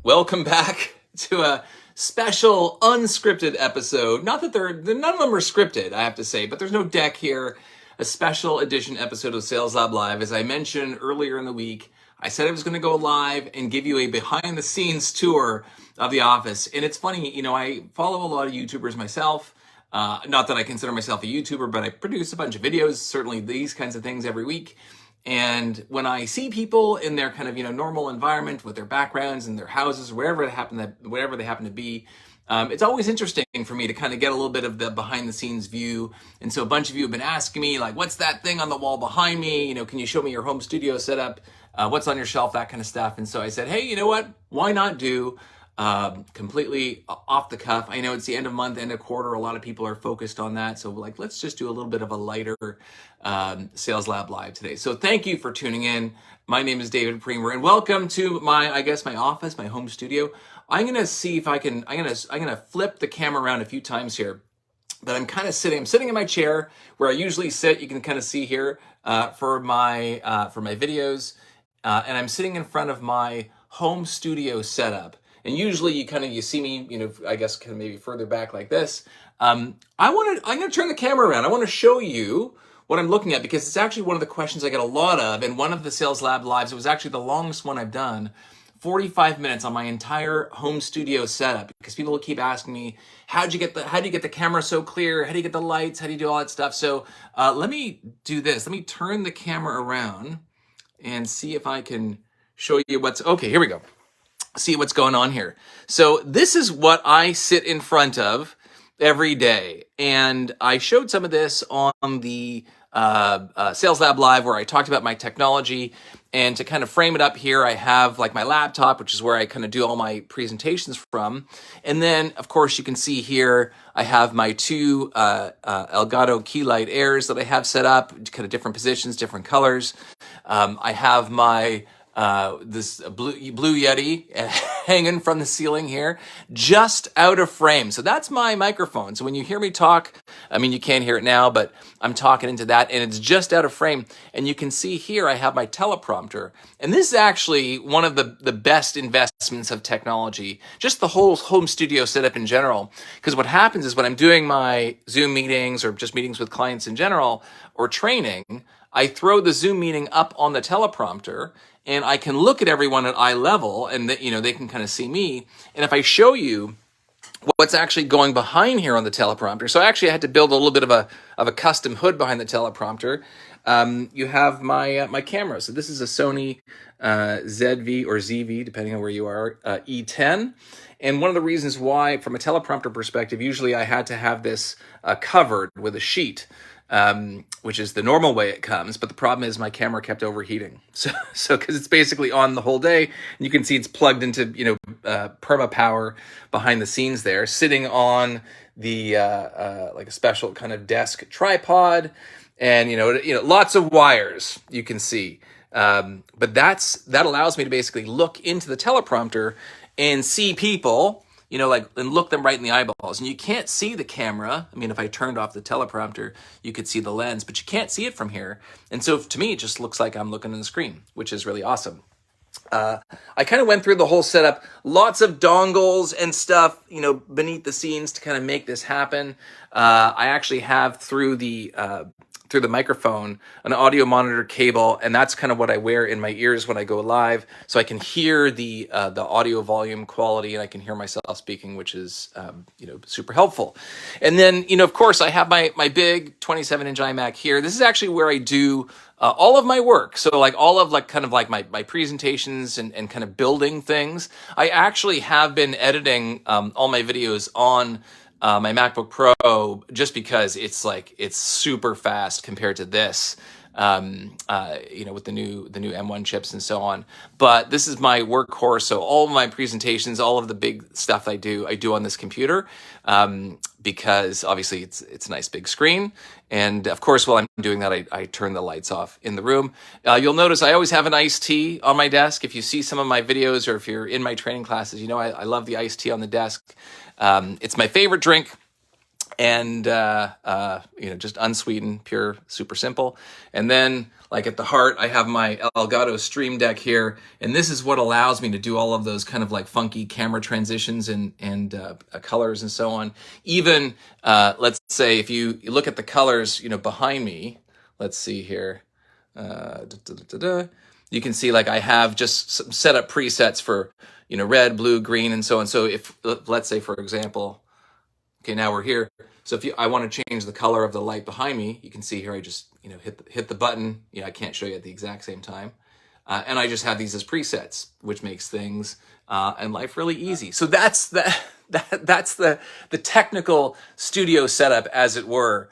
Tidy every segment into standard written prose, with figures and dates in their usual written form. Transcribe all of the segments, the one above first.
Welcome back to a special unscripted episode. Not that none of them are scripted, I have to say, but there's no deck here. A special edition episode of Sales Lab Live. As I mentioned earlier in the week, I said I was going to go live and give you a behind the scenes tour of the office. And it's funny, I follow a lot of YouTubers myself. Not that I consider myself a YouTuber, but I produce a bunch of videos, certainly these kinds of things every week. And when I see people in their kind of normal environment with their backgrounds and their houses, or wherever they happen to be, it's always interesting for me to kind of get a little bit of the behind the scenes view. And so a bunch of you have been asking me, like, what's that thing on the wall behind me? Can you show me your home studio setup? What's on your shelf? That kind of stuff. And so I said, hey, you know what? Why not do completely off the cuff? I know it's the end of month, end of quarter. A lot of people are focused on that. So let's just do a little bit of a lighter Sales Lab Live today. So thank you for tuning in. My name is David Premer, and welcome to my office, my home studio. I'm gonna see if I'm gonna flip the camera around a few times here. But I'm sitting in my chair where I usually sit. You can kind of see here for my videos, and I'm sitting in front of my home studio setup. And usually you see me, I guess kind of maybe further back like this. I'm gonna turn the camera around. I want to show you what I'm looking at, because it's actually one of the questions I get a lot of. And one of the Sales Lab Lives, it was actually the longest one I've done, 45 minutes on my entire home studio setup, because people keep asking me, how do you get the camera so clear? How do you get the lights? How do you do all that stuff? So let me do this. Let me turn the camera around and see if I can show you okay, here we go. See what's going on here. So this is what I sit in front of every day. And I showed some of this on the Sales Lab Live, where I talked about my technology. And to kind of frame it up here, I have like my laptop, which is where I kind of do all my presentations from. And then, of course, you can see here, I have my two Elgato key light airs that I have set up, kind of different positions, different colors. I have my this blue Yeti hanging from the ceiling here, just out of frame. So that's my microphone. So when you hear me talk, you can't hear it now, but I'm talking into that, and it's just out of frame. And you can see here, I have my teleprompter. And this is actually one of the best investments of technology, just the whole home studio setup in general. Because what happens is when I'm doing my Zoom meetings or just meetings with clients in general or training, I throw the Zoom meeting up on the teleprompter, and I can look at everyone at eye level, and they can kind of see me. And if I show you what's actually going behind here on the teleprompter, so actually I had to build a little bit of a custom hood behind the teleprompter. You have my camera. So this is a Sony ZV or ZV, depending on where you are, E10. And one of the reasons why, from a teleprompter perspective, usually I had to have this covered with a sheet. Which is the normal way it comes, but the problem is my camera kept overheating. So because it's basically on the whole day, and you can see it's plugged into perma power behind the scenes there, sitting on the like a special kind of desk tripod, and lots of wires you can see. But that allows me to basically look into the teleprompter and see people. And look them right in the eyeballs. And you can't see the camera. If I turned off the teleprompter, you could see the lens, but you can't see it from here. And so to me, it just looks like I'm looking at the screen, which is really awesome. I kind of went through the whole setup, lots of dongles and stuff, beneath the scenes to kind of make this happen. I actually have through the microphone an audio monitor cable, and that's kind of what I wear in my ears when I go live, so I can hear the audio volume quality, and I can hear myself speaking, which is super helpful. And then of course I have my big 27-inch iMac here. This is actually where I do all of my work. So all of my presentations and kind of building things. I actually have been editing all my videos on my MacBook Pro, just because it's super fast compared to this, with the new M1 chips and so on. But this is my workhorse. So all of my presentations, all of the big stuff I do on this computer, because obviously it's a nice big screen. And of course, while I'm doing that, I turn the lights off in the room. You'll notice I always have an iced tea on my desk. If you see some of my videos, or if you're in my training classes, I love the iced tea on the desk. It's my favorite drink. And just unsweetened, pure, super simple. And then like at the heart, I have my Elgato Stream Deck here, and this is what allows me to do all of those kind of like funky camera transitions and colors and so on. Even let's say if you look at the colors, behind me, let's see here. You can see like I have just some set up presets for red, blue, green, and so on. So if let's say for example, okay, now we're here. So if I want to change the color of the light behind me, you can see here I just hit the button. Yeah, I can't show you at the exact same time, and I just have these as presets, which makes things and life really easy. So that's the technical studio setup, as it were,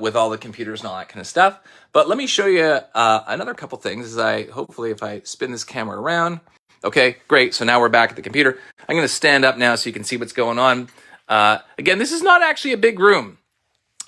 with all the computers and all that kind of stuff. But let me show you another couple things. Hopefully if I spin this camera around. Okay, great. So now we're back at the computer. I'm going to stand up now so you can see what's going on. Again, this is not actually a big room.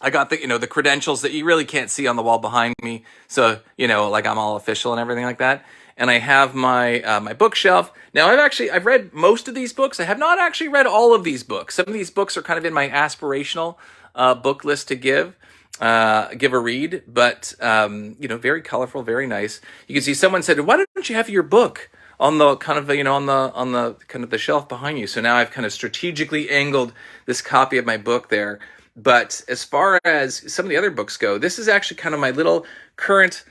I got the credentials that you really can't see on the wall behind me. So, like I'm all official and everything like that. And I have my my bookshelf. Now I've read most of these books. I have not actually read all of these books. Some of these books are kind of in my aspirational book list to give a read, but very colorful, very nice. You can see someone said, "Why don't you have your book on the kind of on the kind of the shelf behind you?" So now I've kind of strategically angled this copy of my book there. But as far as some of the other books go, this is actually kind of my little current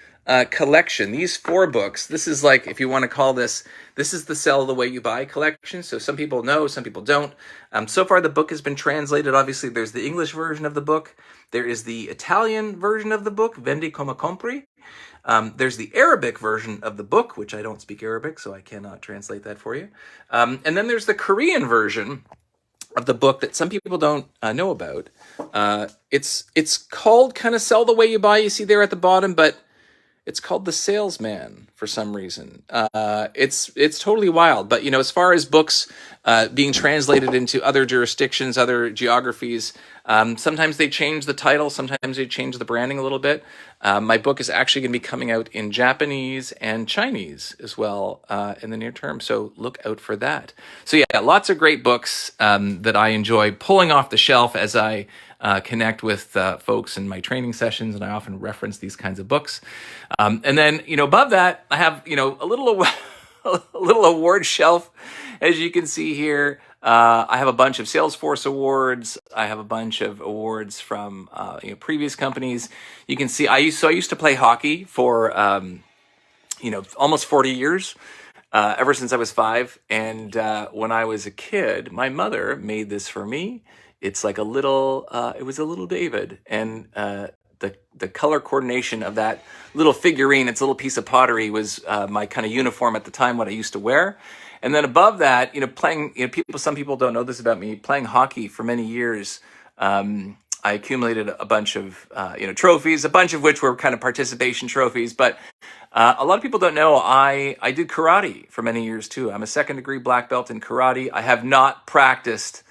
collection. These 4 books, this is like, if you want to call this is the Sell the Way You Buy collection. So some people know, some people don't. So far the book has been translated. Obviously there's the English version of the book. There is the Italian version of the book, Vendi come compri. There's the Arabic version of the book, which I don't speak Arabic, so I cannot translate that for you. And then there's the Korean version of the book that some people don't know about. It's called kind of Sell the Way You Buy, you see there at the bottom, but it's called The Salesman for some reason. It's totally wild. But, as far as books being translated into other jurisdictions, other geographies, sometimes they change the title, sometimes they change the branding a little bit. My book is actually going to be coming out in Japanese and Chinese as well in the near term, so look out for that. So yeah, lots of great books that I enjoy pulling off the shelf as I connect with folks in my training sessions, and I often reference these kinds of books. And then, above that, I have, a little a little award shelf, as you can see here. I have a bunch of Salesforce awards. I have a bunch of awards from previous companies. You can see I used to play hockey for almost 40 years, ever since I was 5. And when I was a kid, my mother made this for me. It's like it was a little David, and the color coordination of that little figurine, its little piece of pottery, was my kind of uniform at the time, what I used to wear. And then above that, playing, some people don't know this about me, playing hockey for many years. I accumulated a bunch of, trophies, a bunch of which were kind of participation trophies. But a lot of people don't know I did karate for many years too. I'm a 2nd degree black belt in karate. I have not practiced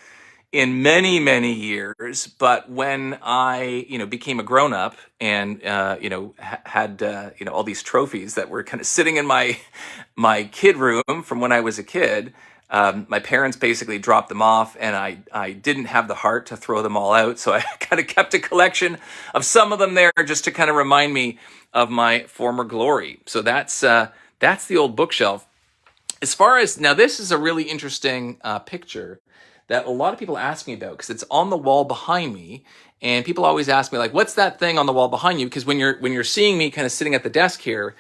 in many, many years, but when I, became a grown-up and, had, all these trophies that were kind of sitting in my kid room from when I was a kid, my parents basically dropped them off, and I didn't have the heart to throw them all out, so I kind of kept a collection of some of them there just to kind of remind me of my former glory. So that's the old bookshelf. As far as, now this is a really interesting picture that a lot of people ask me about, because it's on the wall behind me, and people always ask me, like, what's that thing on the wall behind you? Because when you're seeing me kind of sitting at the desk here,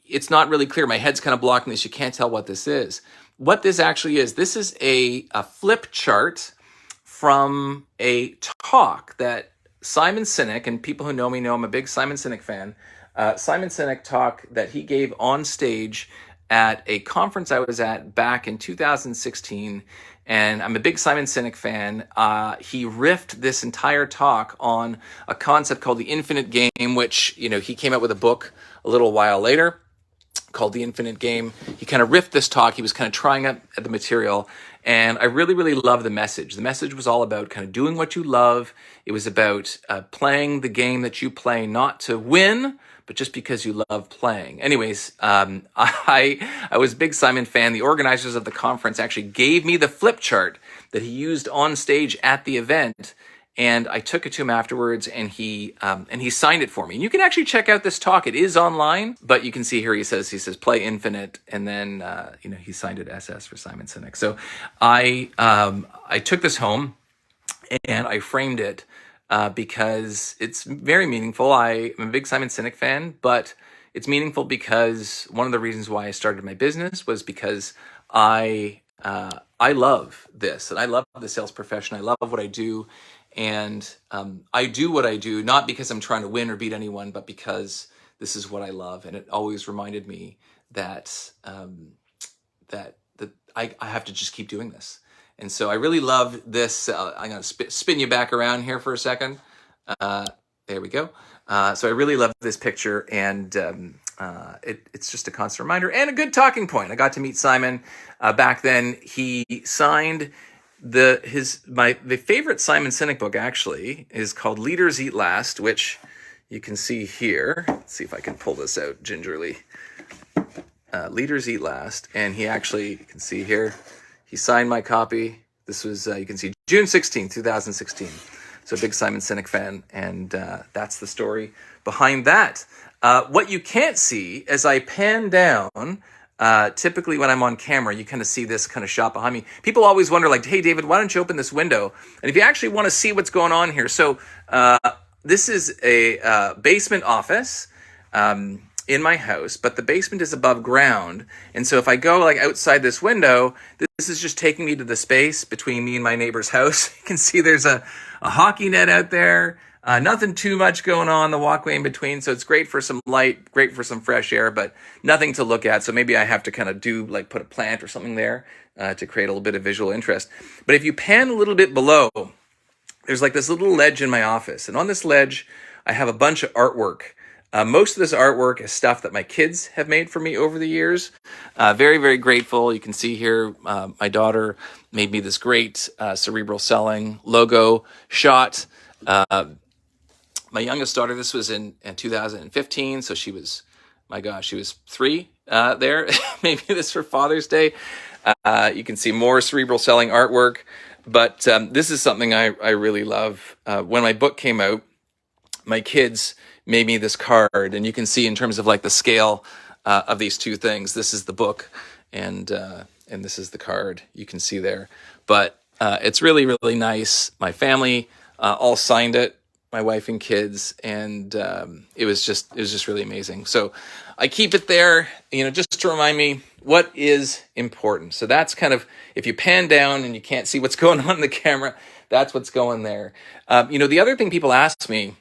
it's not really clear. My head's kind of blocking this. You can't tell what this is. What this actually is, this is a flip chart from a talk that Simon Sinek, and people who know me know I'm a big Simon Sinek fan, Simon Sinek talk that he gave on stage at a conference I was at back in 2016, and I'm a big Simon Sinek fan. He riffed this entire talk on a concept called the infinite game, which, he came out with a book a little while later called The Infinite Game. He kind of riffed this talk. He was kind of trying out the material, and I really, really love the message. The message was all about kind of doing what you love. It was about playing the game that you play, not to win, but just because you love playing. Anyways, I was a big Simon fan. The organizers of the conference actually gave me the flip chart that he used on stage at the event. And I took it to him afterwards, and he signed it for me. And you can actually check out this talk; it is online. But you can see here he says play infinite, and then he signed it SS for Simon Sinek. So I took this home and I framed it because it's very meaningful. I'm a big Simon Sinek fan, but it's meaningful because one of the reasons why I started my business was because I love this, and I love the sales profession. I love what I do, and I do what I do not because I'm trying to win or beat anyone, but because this is what I love, and it always reminded me that that I have to just keep doing this. And so I really love this. I'm going to spin you back around here for a second. There we go. So I really love this picture, and it's just a constant reminder and a good talking point. I got to meet Simon back then. He signed the favorite Simon Sinek book actually is called Leaders Eat Last, which you can see here. Let's see if I can pull this out gingerly. Leaders Eat Last, and he actually, you can see here, he signed my copy. This was, you can see, June 16, 2016. So big Simon Sinek fan, and that's the story behind that. What you can't see, as I pan down, typically when I'm on camera, you kind of see this kind of shot behind me. People always wonder, like, hey, David, why don't you open this window? And if you actually want to see what's going on here, so this is a basement office. In my house, but the basement is above ground. And so if I go like outside this window, this is just taking me to the space between me and my neighbor's house. You can see there's a hockey net out there. Nothing too much going on, the walkway in between. So it's great for some light, great for some fresh air, but nothing to look at. So maybe I have to kind of put a plant or something there to create a little bit of visual interest. But if you pan a little bit below, there's like this little ledge in my office. And on this ledge, I have a bunch of artwork. Most of this artwork is stuff that my kids have made for me over the years. Very, very grateful. You can see here, my daughter made me this great Cerebral Selling logo shot. My youngest daughter, this was in 2015, so she was, my gosh, she was 3 there. Maybe this for Father's Day. You can see more Cerebral Selling artwork. But this is something I really love. When my book came out, my kids made me this card, and you can see in terms of like the scale of these two things. This is the book, and this is the card. You can see there, but it's really, really nice. My family all signed it, my wife and kids, and it was just really amazing. So I keep it there, just to remind me what is important. So that's kind of, if you pan down and you can't see what's going on in the camera, that's what's going there. The other thing people ask me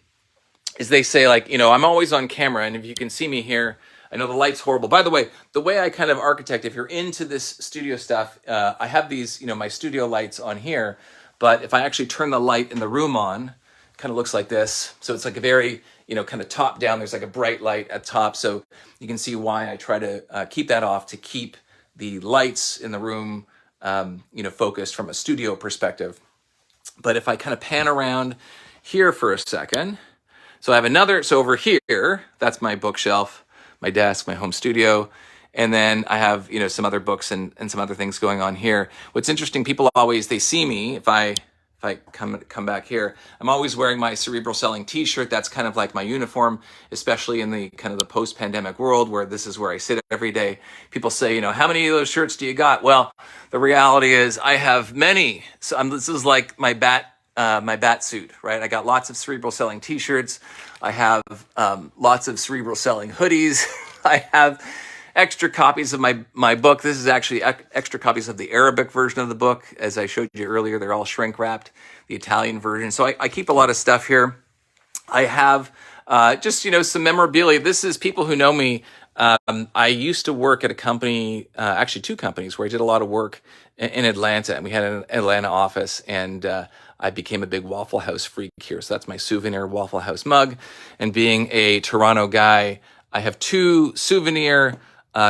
is they say, like, I'm always on camera, and if you can see me here, I know the light's horrible. By the way, the way I kind of architect, if you're into this studio stuff, I have these, my studio lights on here, but if I actually turn the light in the room on, it kind of looks like this. So it's like a very, kind of top down. There's like a bright light at top. So you can see why I try to keep that off, to keep the lights in the room, focused from a studio perspective. But if I kind of pan around here for a second, so I have so over here, that's my bookshelf, my desk, my home studio. And then I have, some other books and some other things going on here. What's interesting, people always, they see me, if I come back here, I'm always wearing my Cerebral Selling t-shirt. That's kind of like my uniform, especially in the kind of the post-pandemic world where this is where I sit every day. People say, how many of those shirts do you got? Well, the reality is I have many. So this is like my bat suit, right? I got lots of Cerebral Selling t-shirts. I have lots of Cerebral Selling hoodies. I have extra copies of my book. This is actually extra copies of the Arabic version of the book. As I showed you earlier, they're all shrink wrapped, the Italian version. So I keep a lot of stuff here. I have just, some memorabilia. This is people who know me. I used to work at a company, actually 2 companies, where I did a lot of work in Atlanta, and we had an Atlanta office, and I became a big Waffle House freak here. So that's my souvenir Waffle House mug. And being a Toronto guy, I have 2 souvenir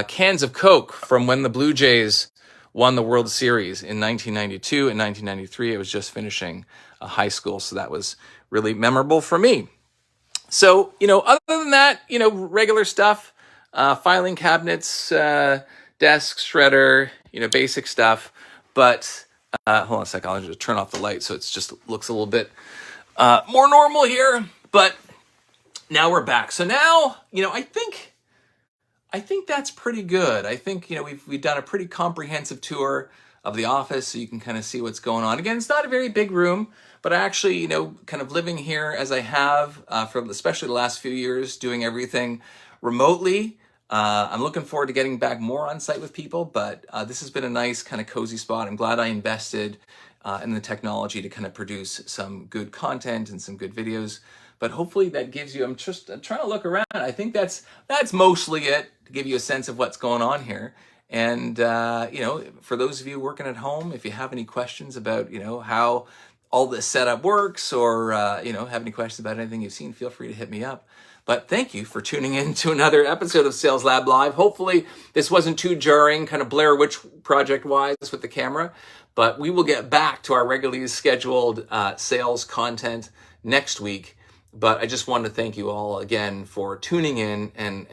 cans of Coke from when the Blue Jays won the World Series in 1992 and 1993. I was just finishing high school, so that was really memorable for me. So, other than that, regular stuff, filing cabinets, desk, shredder, basic stuff. But hold on a second, I'll just turn off the light so it just looks a little bit more normal here, but now we're back. So now, I think that's pretty good. I think, we've done a pretty comprehensive tour of the office, so you can kind of see what's going on. Again, it's not a very big room, but I actually, kind of living here as I have for especially the last few years, doing everything remotely. I'm looking forward to getting back more on site with people, but this has been a nice kind of cozy spot. I'm glad I invested in the technology to kind of produce some good content and some good videos. But hopefully that gives you, I'm trying to look around. I think that's mostly it, to give you a sense of what's going on here. And, for those of you working at home, if you have any questions about, how all this setup works, or, have any questions about anything you've seen, feel free to hit me up. But thank you for tuning in to another episode of Sales Lab Live. Hopefully this wasn't too jarring, kind of Blair Witch Project-wise with the camera. But we will get back to our regularly scheduled sales content next week. But I just wanted to thank you all again for tuning in and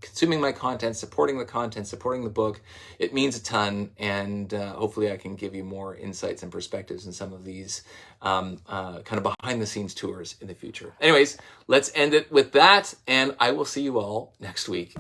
consuming my content, supporting the content, supporting the book. It means a ton, and hopefully I can give you more insights and perspectives in some of these kind of behind-the-scenes tours in the future. Anyways, let's end it with that, and I will see you all next week.